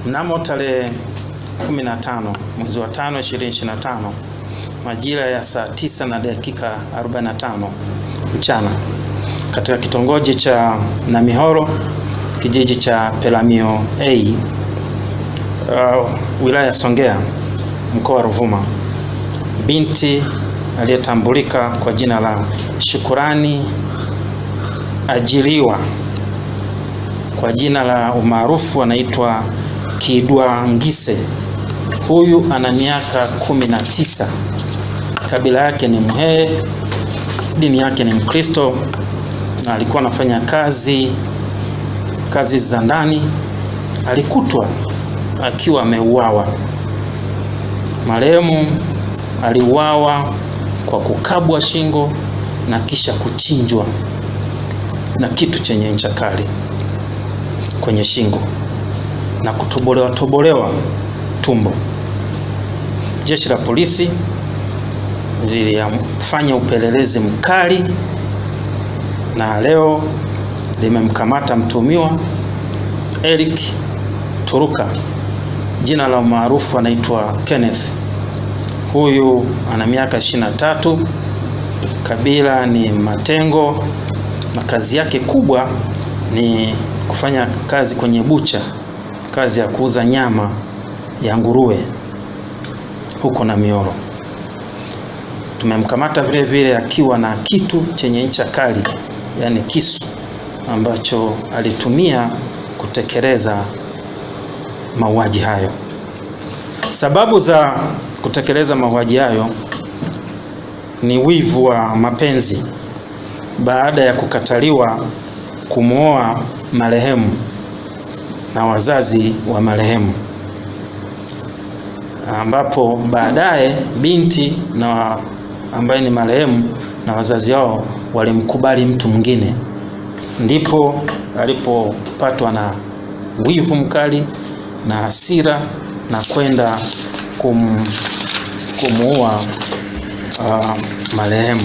Mnamo tarehe 15 mwezi wa 5 2025 majira ya saa 9 na dakika 45 mchana katika kitongoji cha Namihoro, kijiji cha Peramiho A, wilaya ya Songea, mkoa wa Ruvuma, binti aliyetambulika kwa jina la Shukurani Ajiliwa, kwa jina la umaarufu anaitwa Kidwangise. Huyu ana miaka 19. Kabila yake ni Mhehe, dini yake ni Mkristo, na alikuwa anafanya kazi za ndani. Alikutwa akiwa ameuawa. Marehemu aliuawa kwa kukabwa shingo na kisha kuchinjwa na kitu chenye ncha kali kwenye shingo na kutobolewa tumbo. Jeshi la polisi lilifanya upelelezi mkali na leo limemkamata mtuhumiwa Eric Turuka, jina la maarufu anaitwa Kenneth. Huyu ana miaka 23, kabila ni Matengo, na kazi yake kubwa ni kufanya kazi kwenye bucha, kazi ya kuuza nyama ya nguruwe huko Namihoro. Tumemkamata vile vile akiwa na kitu chenye ncha kali, yani kisu, ambacho alitumia kutekeleza mauaji hayo. Sababu za kutekeleza mauaji hayo ni wivu wa mapenzi baada ya kukataliwa kumwoa marehemu na wazazi wa marehemu, ambapo baadaye binti na ambaye ni marehemu na wazazi wao walimkubali mtu mwingine. Ndipo alipopatwa na wivu mkali na hasira na kwenda kumuua marehemu.